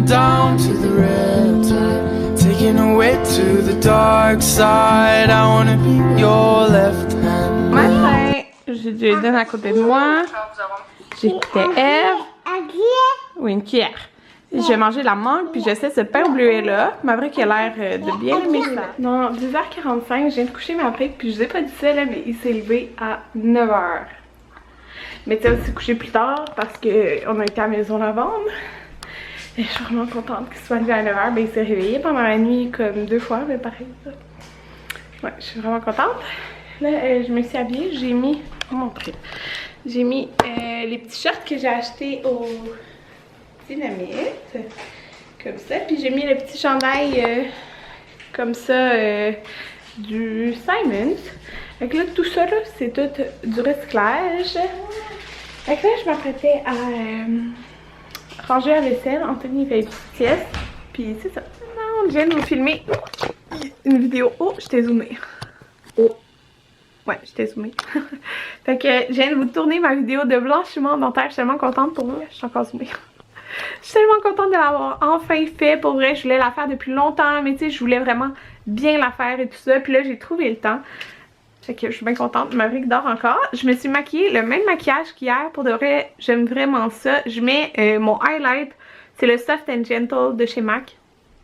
down to the riptide, taking away to the dark side. I wanna be your left hand. Matin, j'ai Jaden à côté de moi. J'écoutais Eve. Oui, une cuillère. J'ai mangé la mangue, puis je sais ce pain bleuet là. Maverick a l'air de bien aimer ça. Non, 10h45, je viens de coucher Maverick, puis je vous ai pas dit ça là, mais il s'est levé à 9h. Mais tu sais, il s'est couché plus tard parce qu'on a été à Maison Lavande. Et je suis vraiment contente qu'il soit levé à 9h. Ben, il s'est réveillé pendant la nuit comme 2 fois, mais pareil. Ouais, je suis vraiment contente. Là, je me suis habillée, j'ai mis... J'ai mis les petits shorts que j'ai achetés au Dynamite, comme ça. Puis j'ai mis le petit chandail comme ça du Simons. Donc là, tout ça, là, c'est tout du recyclage. Donc là, je m'apprêtais à ranger la vaisselle. Anthony fait une petite sieste. Puis c'est ça. Non, je viens de vous filmer une vidéo. Oh, je t'ai zoomé. Oh. Ouais, je t'ai zoomé. Fait que je viens de vous tourner ma vidéo de blanchiment dentaire. Je suis tellement contente pour vous. Je suis encore zoomée. Je suis tellement contente de l'avoir enfin fait. Pour vrai, je voulais la faire depuis longtemps. Mais tu sais, je voulais vraiment bien la faire et tout ça. Puis là, j'ai trouvé le temps. Fait que je suis bien contente. Maverick dort encore. Je me suis maquillée le même maquillage qu'hier. Pour de vrai, j'aime vraiment ça. Je mets mon highlight. C'est le Soft and Gentle de chez MAC.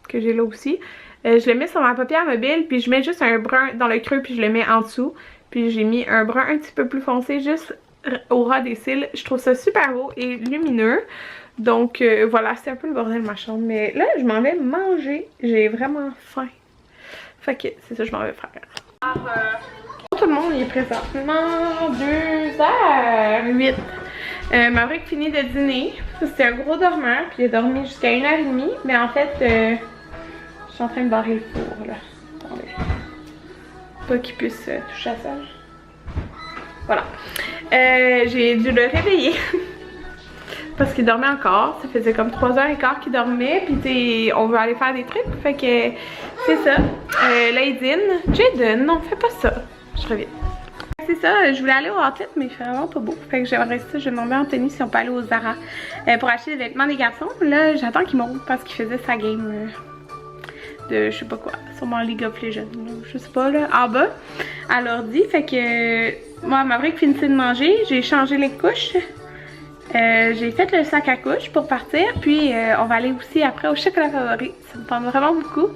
Que j'ai là aussi. Je le mets sur ma paupière mobile. Puis je mets juste un brun dans le creux. Puis je le mets en dessous. Puis j'ai mis un brun un petit peu plus foncé. Juste au ras des cils. Je trouve ça super beau et lumineux. Donc voilà, c'est un peu le bordel ma chambre. Mais là, je m'en vais manger. J'ai vraiment faim. Fait que c'est ça que je m'en vais faire. Alors, tout le monde il est présentement 2h08. Maverick finit de dîner. C'était un gros dormeur. Puis il a dormi jusqu'à 1h30. Mais en fait, je suis en train de barrer le four là. Attendez. Pas qu'il puisse toucher à ça. Voilà. J'ai dû le réveiller. Parce qu'il dormait encore. Ça faisait comme 3h15 qu'il dormait. Puis tu sais, on veut aller faire des trucs. Fait que c'est ça. Là il dîne. Jaden, non, fais pas ça. Je reviens. C'est ça, je voulais aller au Outlet, mais il fait vraiment pas beau. Fait que j'aimerais ça, je demandais à Anthony si on peut aller au Zara pour acheter des vêtements des garçons. Là, j'attends qu'il monte parce qu'il faisait sa game de je sais pas quoi, sûrement League of Legends, je sais pas là, en bas, à l'ordi. Fait que moi, Maverick finissait de manger, j'ai changé les couches. J'ai fait le sac à couches pour partir. Puis on va aller aussi après au chocolat favori. Ça me tente vraiment beaucoup.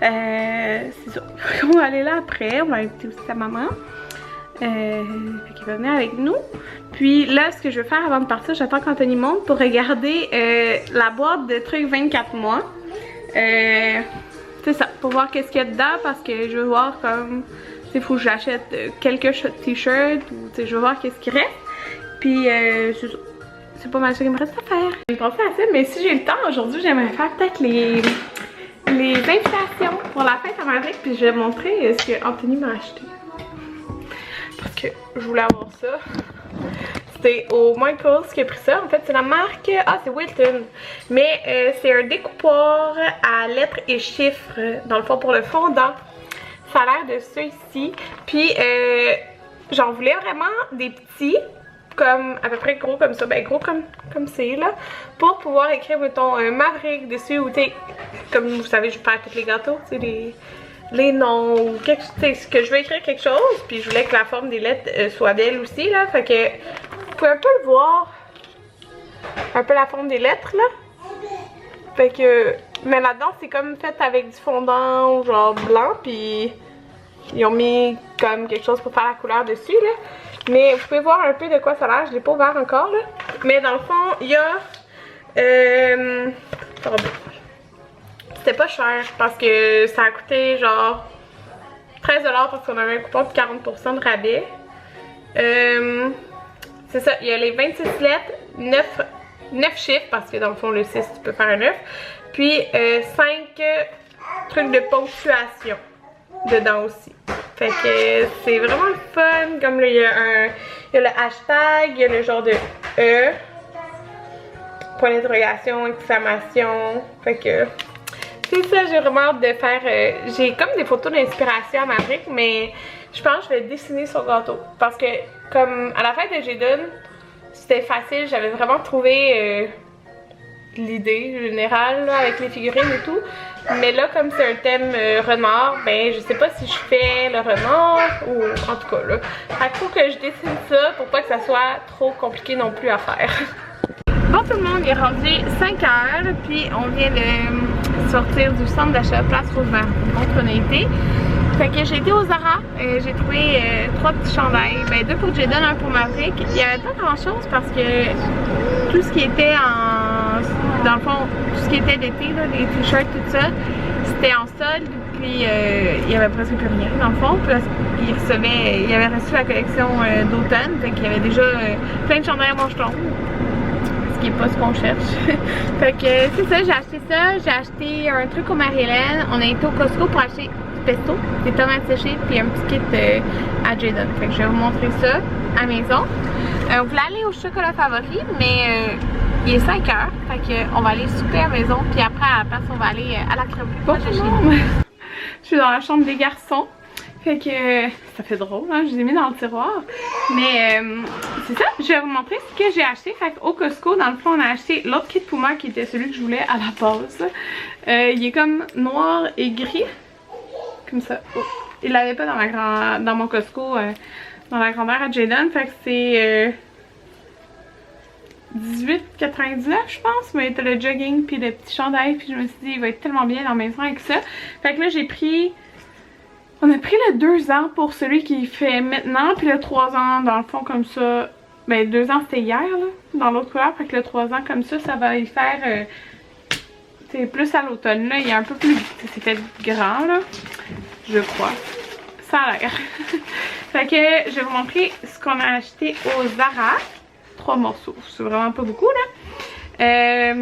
C'est ça. On va aller là après. On va inviter aussi sa maman. Fait qu'elle va venir avec nous. Puis là, ce que je vais faire avant de partir, j'attends qu'Anthony monte pour regarder la boîte de trucs 24 mois. C'est ça, pour voir qu'est-ce qu'il y a dedans. Parce que je veux voir comme... Il faut que j'achète quelques t-shirts. Ou je veux voir qu'est-ce qui reste. Puis c'est ça. C'est pas mal ça qu'il me reste à faire. J'ai pensé à ça, mais si j'ai le temps aujourd'hui, j'aimerais faire peut-être les invitations pour la fête à Maverick. Puis je vais montrer ce que Anthony m'a acheté. Parce que je voulais avoir ça. C'était au Michaels qui a pris ça. En fait, c'est la marque... Ah, c'est Wilton. Mais c'est un découpoir à lettres et chiffres. Dans le fond, pour le fondant. Ça a l'air de ça ici. Puis, j'en voulais vraiment des petits. Comme à peu près gros comme ça, ben gros comme c'est là, pour pouvoir écrire mettons Maverick dessus ou tu comme vous savez je perds tous les gâteaux, tu sais les noms ou quelque chose, que je veux écrire quelque chose, puis je voulais que la forme des lettres soit belle aussi là, fait que vous pouvez un peu le voir, un peu la forme des lettres là, fait que mais là-dedans c'est comme fait avec du fondant genre blanc, puis ils ont mis comme quelque chose pour faire la couleur dessus là. Mais vous pouvez voir un peu de quoi ça a l'air, je l'ai pas ouvert encore là. Mais dans le fond, il y a... C'était pas cher parce que ça a coûté genre 13$ parce qu'on avait un coupon de 40% de rabais. C'est ça, il y a les 26 lettres, 9 chiffres parce que dans le fond le 6 tu peux faire un 9. Puis 5 trucs de ponctuation dedans aussi. Fait que c'est vraiment le fun. Comme là, il y a le hashtag, il y a le genre de E, point d'interrogation, exclamation. Fait que c'est ça, j'ai vraiment hâte de faire. J'ai comme des photos d'inspiration à Maverick, mais je pense que je vais dessiner son gâteau. Parce que, comme à la fête de Jaden, c'était facile. J'avais vraiment trouvé l'idée générale là, avec les figurines et tout. Mais là, comme c'est un thème renard, ben je sais pas si je fais le renard ou en tout cas là. Fait qu'il faut que je dessine ça pour pas que ça soit trop compliqué non plus à faire. Bon tout le monde, il est rendu 5h, puis on vient de sortir du centre d'achat Place Rosemère. Donc on a été. Fait que j'ai été au Zara, j'ai trouvé 3 petits chandails, ben 2 pour Jaden, 1 pour Maverick. Il n'y avait pas grand chose parce que tout ce qui était dans le fond, tout ce qui était d'été, les t-shirts, tout ça, c'était en solde, puis il y avait presque plus rien dans le fond, parce qu'il avait reçu la collection d'automne, fait qu'il y avait déjà plein de chandails à manches longues. Ce qui est pas ce qu'on cherche. Fait que c'est ça, j'ai acheté un truc au Marie-Hélène. On a été au Costco pour acheter du pesto, des tomates séchées, puis un petit kit à Jaden. Fait que je vais vous montrer ça à la maison. On voulait aller au chocolat favori, mais il est 5h. Fait que on va aller souper à la maison, puis après à la place on va aller à la crème. Bon, je suis dans la chambre des garçons. Fait que ça fait drôle, hein? Je les ai mis dans le tiroir. Mais c'est ça, je vais vous montrer ce que j'ai acheté. Fait qu'au Costco, dans le fond, on a acheté l'autre kit Puma qui était celui que je voulais à la base. Il est comme noir et gris. Comme ça. Oh. Il l'avait pas dans mon Costco, dans la grandeur à Jaden. Fait que c'est 18,99 je pense. Mais t'as le jogging puis le petit chandail. Puis je me suis dit, il va être tellement bien dans la maison avec ça. Fait que là, j'ai pris... On a pris le 2 ans pour celui qui fait maintenant, puis le 3 ans dans le fond comme ça. Ben 2 ans c'était hier là, dans l'autre couleur, fait que le 3 ans comme ça, ça va y faire c'est plus à l'automne là, il est un peu plus, c'est fait grand là, je crois. Ça a l'air. Fait que je vais vous montrer ce qu'on a acheté au Zara. 3 morceaux, c'est vraiment pas beaucoup là.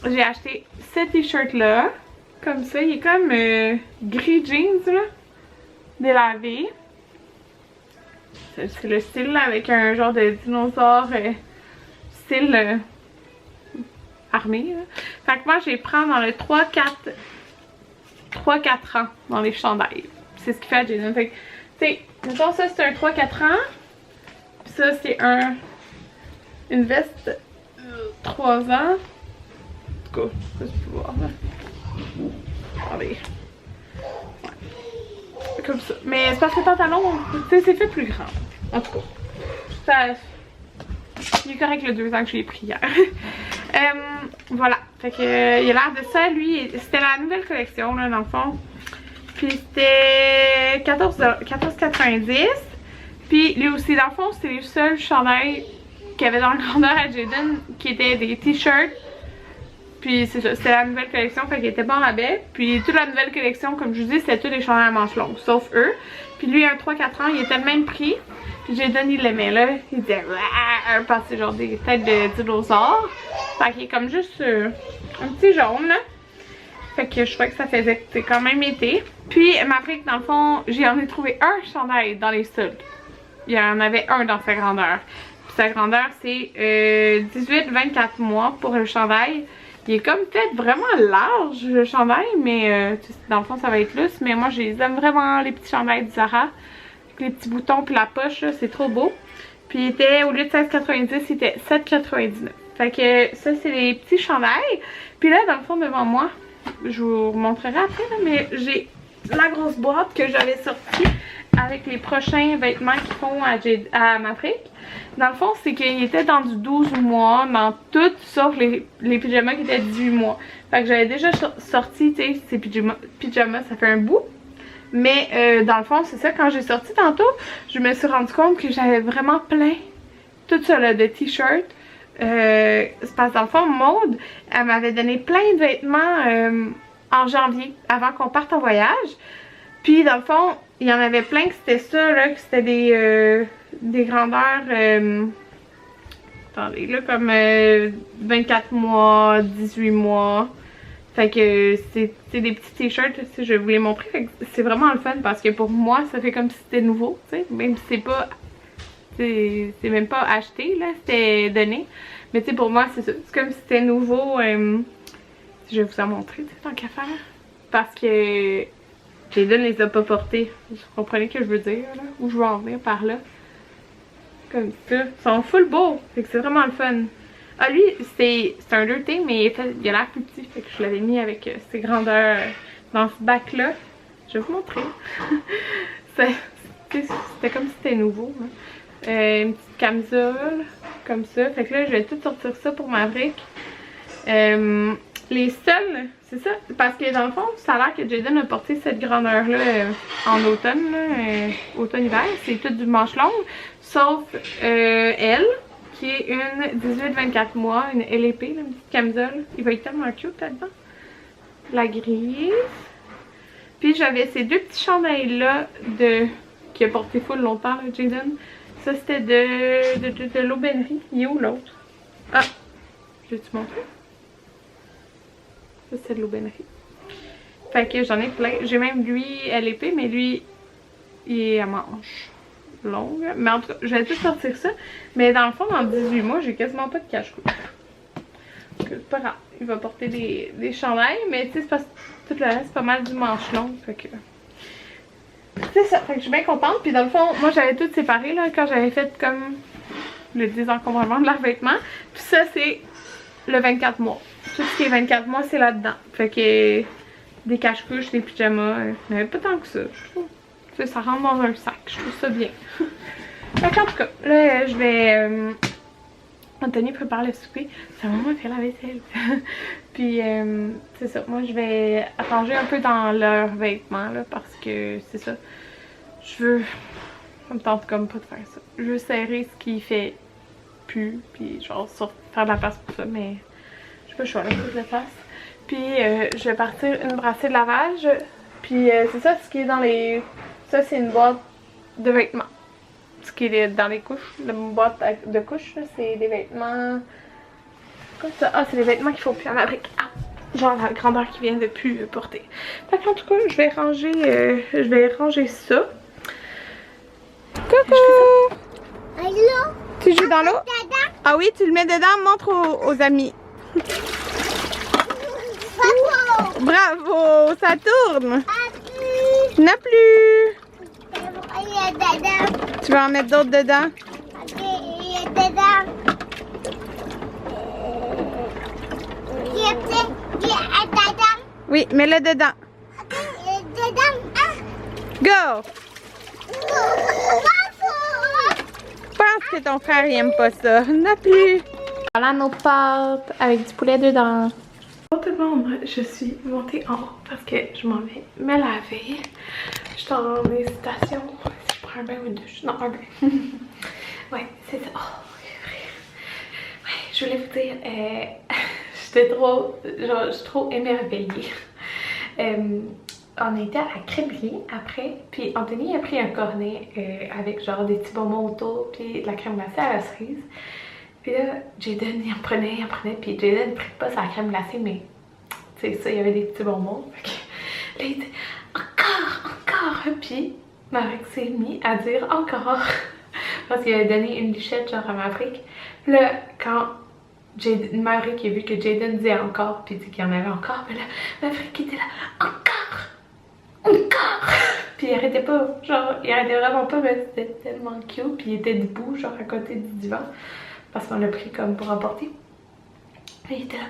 J'ai acheté ce t-shirt là, comme ça, il est comme gris jeans là. Délavé. C'est le style là, avec un genre de dinosaure style armé. Là. Fait que moi je les prends dans le 3-4 ans dans les chandails. C'est ce qu'il fait à Jaden. Fait que, tu sais, mettons ça c'est un 3-4 ans. Puis ça c'est une veste 3 ans. En tout cas, je peux voir là. Allez. Comme ça. Mais c'est parce que le pantalon, tu sais, c'est fait plus grand. En tout cas, ça, il est correct le 2 ans que j'ai pris hier. Voilà. Fait que, il a l'air de ça, lui. C'était la nouvelle collection, là, dans le fond. Puis c'était 14,90. Puis lui aussi, dans le fond, c'était les seuls chandails qu'il y avait dans le grandeur à Jaden qui étaient des t-shirts. Puis c'est ça, c'était la nouvelle collection, fait qu'il était pas en rabais. Puis toute la nouvelle collection, comme je vous dis, c'était tous les chandails à manches longues, sauf eux. Puis lui, un 3-4 ans, il était le même prix. Puis Jaden, il l'aimait là. Il disait, parce que c'est genre des têtes de dinosaures. Fait qu'il est comme juste un petit jaune là. Fait que je trouvais que ça faisait quand même été. Puis Maverick, dans le fond, j'en ai trouvé un chandail dans les soldes. Il y en avait un dans sa grandeur. Puis sa grandeur, c'est 18-24 mois pour le chandail. Il est comme peut-être vraiment large le chandail, mais dans le fond ça va être lousse. Mais moi je les aime vraiment, les petits chandails du Zara. Avec les petits boutons puis la poche, c'est trop beau. Puis il était, au lieu de 16,90, il était 7,99. Fait que ça c'est les petits chandails. Puis là dans le fond devant moi, je vous montrerai après là, mais j'ai la grosse boîte que j'avais sortie avec les prochains vêtements qu'ils font à Maverick. Dans le fond, c'est qu'il était dans du 12 mois, dans tout sauf les pyjamas qui étaient 18 mois. Fait que j'avais déjà sorti, tu sais, ces pyjamas, ça fait un bout. Mais dans le fond, c'est ça, quand j'ai sorti tantôt, je me suis rendu compte que j'avais vraiment plein, tout ça là, de t-shirts. C'est parce que dans le fond, Maude, elle m'avait donné plein de vêtements en janvier, avant qu'on parte en voyage. Puis dans le fond, il y en avait plein que c'était ça, là, que c'était des grandeurs, attendez, là, comme 24 mois, 18 mois. Fait que c'est des petits t-shirts, je vais vous les montrer. C'est vraiment le fun parce que pour moi, ça fait comme si c'était nouveau, tu sais, même si c'est pas, c'est même pas acheté, là, c'était donné. Mais tu sais, pour moi, c'est ça, c'est comme si c'était nouveau. Je vais vous en montrer, tu sais, tant qu'à faire. Parce que Jaden les a pas portés. Vous comprenez ce que je veux dire, là? Où je veux en venir par là. Comme ça. Ils sont full beaux. Fait que c'est vraiment le fun. Ah, lui, c'est un 2T, mais il a l'air plus petit. Fait que je l'avais mis avec ses grandeurs dans ce bac-là. Je vais vous montrer. C'était comme si c'était nouveau. Hein. Une petite camisole, comme ça. Fait que là, je vais tout sortir ça pour Maverick. Les seuls, c'est ça, parce que dans le fond, ça a l'air que Jaden a porté cette grandeur-là en automne, automne-hiver. C'est tout du manche longue, sauf elle, qui est une 18-24 mois, une LEP, une petite camisole. Il va être tellement cute là-dedans. La grise. Puis j'avais ces deux petits chandails-là qui a porté full longtemps, là, Jaden. Ça, c'était de l'aubainerie. Il est où l'autre? Ah! Je vais-tu montrer? Ça, c'est de l'aubainerie. Fait que j'en ai plein. J'ai même lui à l'épée, mais lui, il est à manche longue. Mais en tout cas, je vais tout sortir ça. Mais dans le fond, dans 18 mois, j'ai quasiment pas de cache-couche. C'est pas grave. Il va porter des chandails, mais tu sais, c'est parce que tout le reste, c'est pas mal du manche long. Fait que... c'est ça. Fait que je suis bien contente. Puis dans le fond, moi, j'avais tout séparé là, quand j'avais fait comme le désencombrement de leurs vêtements. Puis ça, c'est le 24 mois. Tout ce qui est 24 mois, c'est là-dedans. Fait que des cache-couches, des pyjamas, mais pas tant que ça, je trouve. Tu sais, ça rentre dans un sac, je trouve ça bien. Fait qu'en tout cas, là, je vais... Anthony prépare le souper. Sa maman fait la vaisselle. Puis, c'est ça. Moi, je vais ranger un peu dans leurs vêtements, là, parce que c'est ça. Je veux... Ça me tente comme pas de faire ça. Je veux serrer ce qui fait plus, puis genre faire de la place pour ça, mais... Je sais pas, je suis là, faut que je le fasse. Puis je vais partir une brassée de lavage. Puis c'est ça, ce qui est dans les... Ça, c'est une boîte de vêtements. Ce qui est dans les couches, la boîte de couches, c'est des vêtements... Quoi ça? Ah, c'est des vêtements qu'il faut plus en Maverick. Ah! Genre la grandeur qu'il vient de plus porter. Fait qu'en tout cas, je vais ranger ça. Coucou! Allô? Tu joues dans l'eau? Ah oui, tu le mets dedans, montre aux amis. Bravo, ça tourne. N'a plus. Tu vas en mettre d'autres dedans. Oui, mets-le dedans. Go. Je pense que ton frère il aime pas ça. N'a plus. Voilà nos pâtes avec du poulet dedans. Bonjour tout le monde, je suis montée en haut parce que je m'en vais me laver. Je suis en hésitation si je prends un bain ou une douche. Non, un bain. Ouais, c'est ça. Oh, ouais, je voulais vous dire, je suis trop émerveillée. On a été à la crèmerie après, puis Anthony a pris un cornet avec genre des petits bonbons autour, puis de la crème glacée à la cerise. Puis là, Jaden, il en prenait, puis Jaden ne prit pas sa crème glacée, mais tu sais, ça, il y avait des petits bonbons. Là, il dit encore, puis Maverick s'est mis à dire encore, parce qu'il avait donné une lichette genre à Maverick. Puis là, quand Maverick a vu que Jaden disait encore, puis il dit qu'il y en avait encore, mais là, Maverick était là, encore! Puis il arrêtait pas, genre, il arrêtait vraiment pas, mais c'était tellement cute, puis il était debout, genre à côté du divan. Parce qu'on l'a pris comme pour emporter. Puis il était là,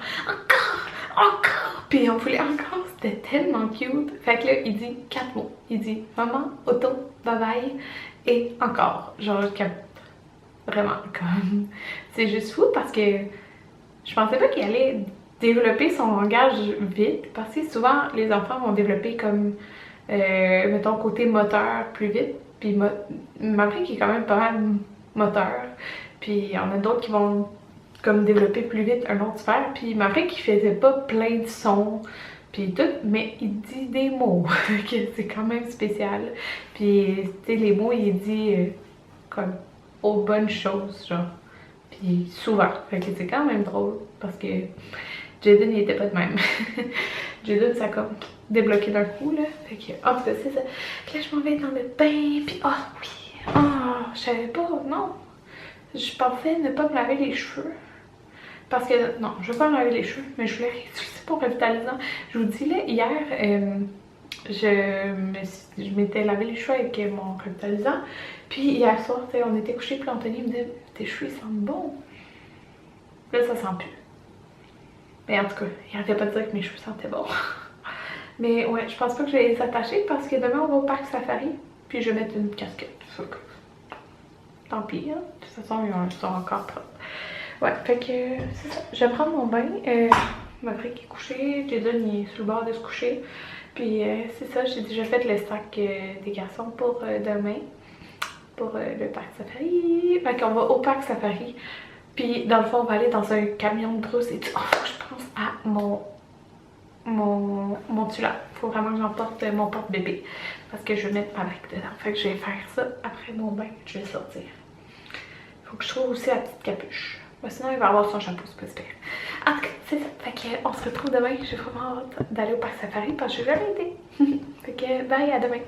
encore! Puis on voulait encore, c'était tellement cute. Fait que là, il dit 4 mots. Il dit maman, auto, bye bye et encore. Genre, vraiment, comme. C'est juste fou parce que je pensais pas qu'il allait développer son langage vite. Parce que souvent, les enfants vont développer comme, mettons, côté moteur plus vite. Puis Maverick qui est quand même pas mal moteur. Puis il y en a d'autres qui vont comme développer plus vite un autre sphère. Puis Maverick qui faisait pas plein de sons, puis tout, mais il dit des mots, que c'est quand même spécial. Puis tu sais, les mots il dit comme aux bonnes choses, genre. Puis souvent, fait que c'est quand même drôle parce que Jaden il était pas de même. Jaden ça a comme débloqué d'un coup là. Fait que, oh c'est ça. Puis là je m'en vais dans le bain, puis oh oui, oh je savais pas, non. Je pensais ne pas me laver les cheveux. Parce que, non, je veux pas me laver les cheveux, mais je voulais réutiliser pour revitalisant. Je vous dis là, hier, je m'étais lavé les cheveux avec mon revitalisant. Puis hier soir, on était couchés, puis Anthony me dit tes cheveux ils sentent bon. Là, ça sent plus. Mais en tout cas, il arrêtait pas de dire que mes cheveux sentaient bon. Mais ouais, je pense pas que je vais les attacher parce que demain on va au parc safari. Puis je vais mettre une casquette. Tant pis, hein. De toute façon, ils sont encore propres. Ouais, fait que c'est ça. Je vais prendre mon bain. Ma fric est couchée. Jaden il est sur le bord de se coucher. Puis c'est ça, j'ai déjà fait le sac des garçons pour demain. Pour le parc safari. Fait qu'on va au parc safari. Puis dans le fond, on va aller dans un camion de brousse et tout. Oh, faut que je pense à mon tulat. Faut vraiment que j'emporte mon porte-bébé. Parce que je vais mettre ma bague dedans. Fait que je vais faire ça après mon bain. Je vais sortir. Faut que je trouve aussi la petite capuche. Mais sinon, il va avoir son chapeau, c'est pas super. En tout cas, c'est ça. Fait que on se retrouve demain. J'ai vraiment hâte d'aller au parc safari parce que je vais jamais été. Fait que bye, à demain.